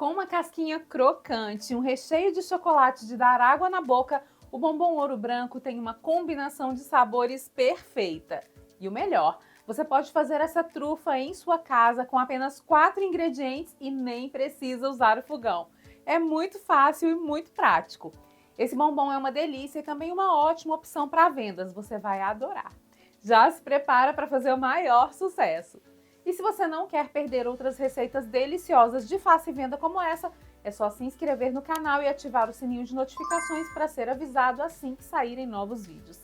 Com uma casquinha crocante e um recheio de chocolate de dar água na boca, o bombom ouro branco tem uma combinação de sabores perfeita. E o melhor, você pode fazer essa trufa em sua casa com apenas 4 ingredientes e nem precisa usar o fogão. É muito fácil e muito prático. Esse bombom é uma delícia e também uma ótima opção para vendas, você vai adorar. Já se prepara para fazer o maior sucesso! E se você não quer perder outras receitas deliciosas de fácil venda como essa, é só se inscrever no canal e ativar o sininho de notificações para ser avisado assim que saírem novos vídeos.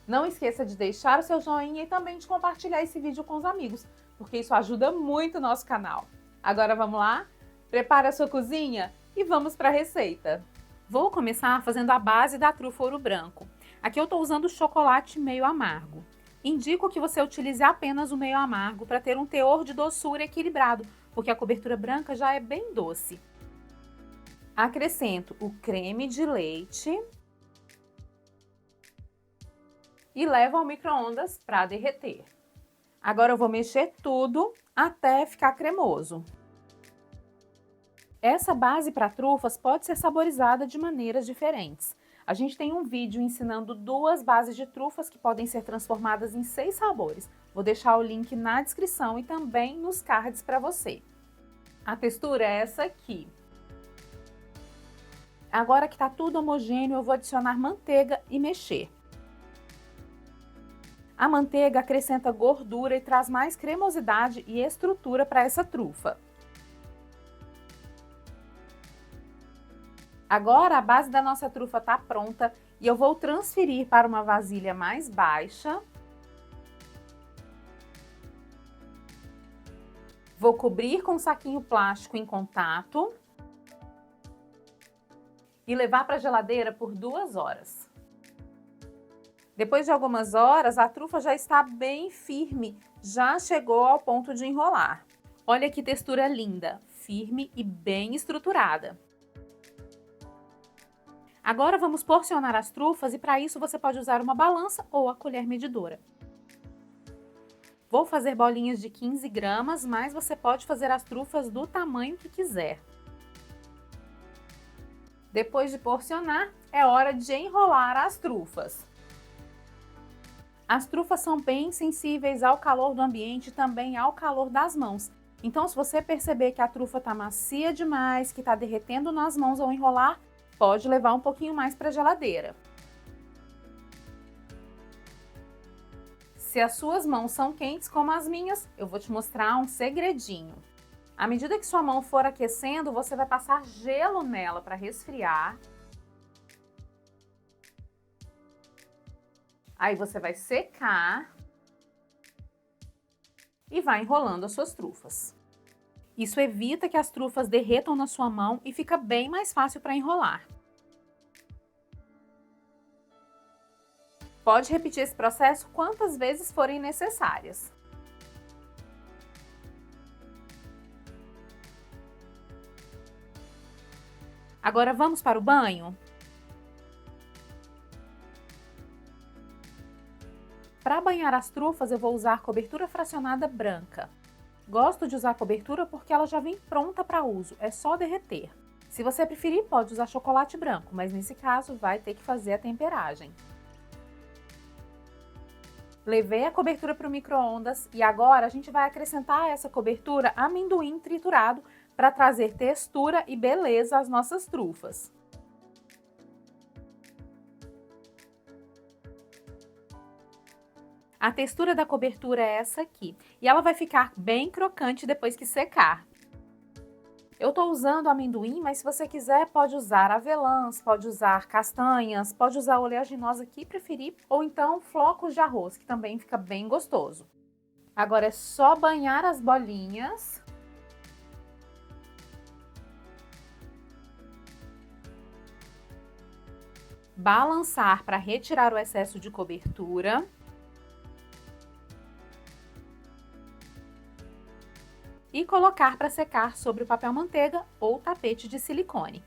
Não esqueça de deixar o seu joinha e também de compartilhar esse vídeo com os amigos, porque isso ajuda muito o nosso canal. Agora vamos lá? Prepare a sua cozinha e vamos para a receita! Vou começar fazendo a base da trufa ouro branco. Aqui eu estou usando chocolate meio amargo. Indico que você utilize apenas o meio amargo para ter um teor de doçura equilibrado, porque a cobertura branca já é bem doce. Acrescento o creme de leite e levo ao micro-ondas para derreter. Agora eu vou mexer tudo até ficar cremoso. Essa base para trufas pode ser saborizada de maneiras diferentes. A gente tem um vídeo ensinando 2 bases de trufas que podem ser transformadas em 6 sabores. Vou deixar o link na descrição e também nos cards para você. A textura é essa aqui. Agora que está tudo homogêneo, eu vou adicionar manteiga e mexer. A manteiga acrescenta gordura e traz mais cremosidade e estrutura para essa trufa. Agora a base da nossa trufa está pronta e eu vou transferir para uma vasilha mais baixa. Vou cobrir com um saquinho plástico em contato e levar para a geladeira por 2 horas. Depois de algumas horas, a trufa já está bem firme, já chegou ao ponto de enrolar. Olha que textura linda, firme e bem estruturada. Agora vamos porcionar as trufas e para isso você pode usar uma balança ou a colher medidora. Vou fazer bolinhas de 15 gramas, mas você pode fazer as trufas do tamanho que quiser. Depois de porcionar, é hora de enrolar as trufas. As trufas são bem sensíveis ao calor do ambiente e também ao calor das mãos. Então, se você perceber que a trufa está macia demais, que está derretendo nas mãos ao enrolar, pode levar um pouquinho mais para a geladeira. Se as suas mãos são quentes como as minhas, eu vou te mostrar um segredinho. À medida que sua mão for aquecendo, você vai passar gelo nela para resfriar. Aí você vai secar e vai enrolando as suas trufas. Isso evita que as trufas derretam na sua mão e fica bem mais fácil para enrolar. Pode repetir esse processo quantas vezes forem necessárias. Agora vamos para o banho? Para banhar as trufas, eu vou usar cobertura fracionada branca. Gosto de usar cobertura porque ela já vem pronta para uso, é só derreter. Se você preferir, pode usar chocolate branco, mas nesse caso vai ter que fazer a temperagem. Levei a cobertura para o micro-ondas e agora a gente vai acrescentar a essa cobertura amendoim triturado para trazer textura e beleza às nossas trufas. A textura da cobertura é essa aqui e ela vai ficar bem crocante depois que secar. Eu estou usando amendoim, mas se você quiser pode usar avelãs, pode usar castanhas, pode usar oleaginosa que preferir, ou então flocos de arroz, que também fica bem gostoso. Agora é só banhar as bolinhas. Balançar para retirar o excesso de cobertura. E colocar para secar sobre o papel manteiga ou tapete de silicone.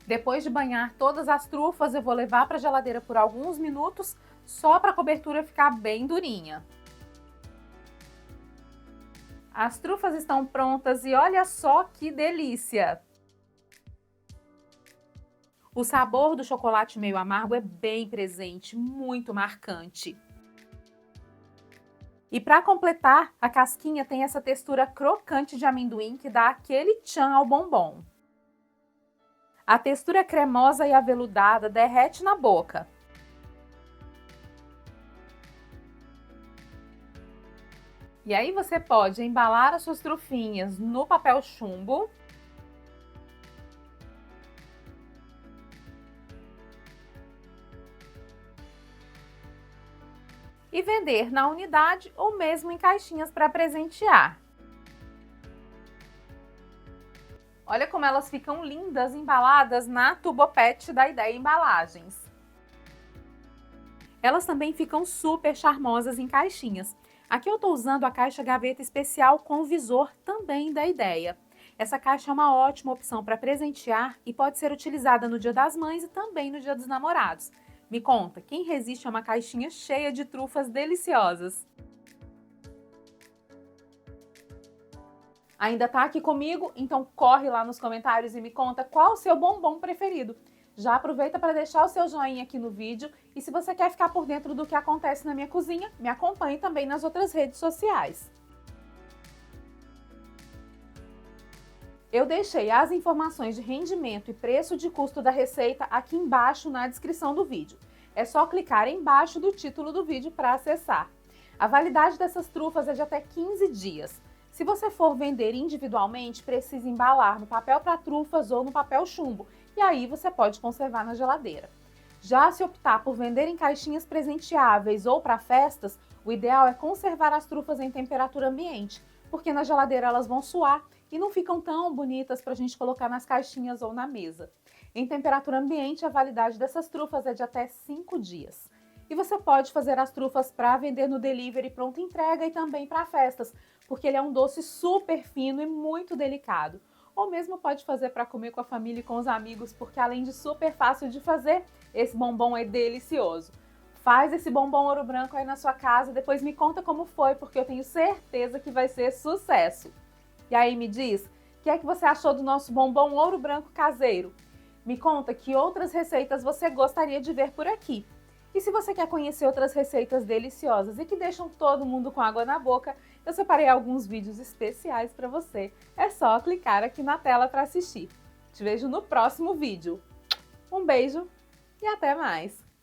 Depois de banhar todas as trufas, eu vou levar para a geladeira por alguns minutos, só para a cobertura ficar bem durinha. As trufas estão prontas e olha só que delícia! O sabor do chocolate meio amargo é bem presente, muito marcante. E para completar, a casquinha tem essa textura crocante de amendoim que dá aquele tchan ao bombom. A textura cremosa e aveludada derrete na boca. E aí você pode embalar as suas trufinhas no papel chumbo. E vender na unidade ou mesmo em caixinhas para presentear. Olha como elas ficam lindas embaladas na Tubopet da Ideia Embalagens. Elas também ficam super charmosas em caixinhas. Aqui eu estou usando a caixa gaveta especial com visor também da Ideia. Essa caixa é uma ótima opção para presentear e pode ser utilizada no Dia das Mães e também no Dia dos Namorados. Me conta, quem resiste a uma caixinha cheia de trufas deliciosas? Ainda tá aqui comigo? Então corre lá nos comentários e me conta qual o seu bombom preferido. Já aproveita para deixar o seu joinha aqui no vídeo e se você quer ficar por dentro do que acontece na minha cozinha, me acompanhe também nas outras redes sociais. Eu deixei as informações de rendimento e preço de custo da receita aqui embaixo na descrição do vídeo. É só clicar embaixo do título do vídeo para acessar. A validade dessas trufas é de até 15 dias. Se você for vender individualmente, precisa embalar no papel para trufas ou no papel chumbo, e aí você pode conservar na geladeira. Já se optar por vender em caixinhas presenteáveis ou para festas, o ideal é conservar as trufas em temperatura ambiente, porque na geladeira elas vão suar e não ficam tão bonitas para a gente colocar nas caixinhas ou na mesa. Em temperatura ambiente, a validade dessas trufas é de até 5 dias. E você pode fazer as trufas para vender no delivery pronta entrega e também para festas, porque ele é um doce super fino e muito delicado. Ou mesmo pode fazer para comer com a família e com os amigos, porque além de super fácil de fazer, esse bombom é delicioso. Faz esse bombom ouro branco aí na sua casa, depois me conta como foi, porque eu tenho certeza que vai ser sucesso. E aí me diz, o que é que você achou do nosso bombom ouro branco caseiro? Me conta que outras receitas você gostaria de ver por aqui. E se você quer conhecer outras receitas deliciosas e que deixam todo mundo com água na boca, eu separei alguns vídeos especiais para você. É só clicar aqui na tela para assistir. Te vejo no próximo vídeo. Um beijo e até mais!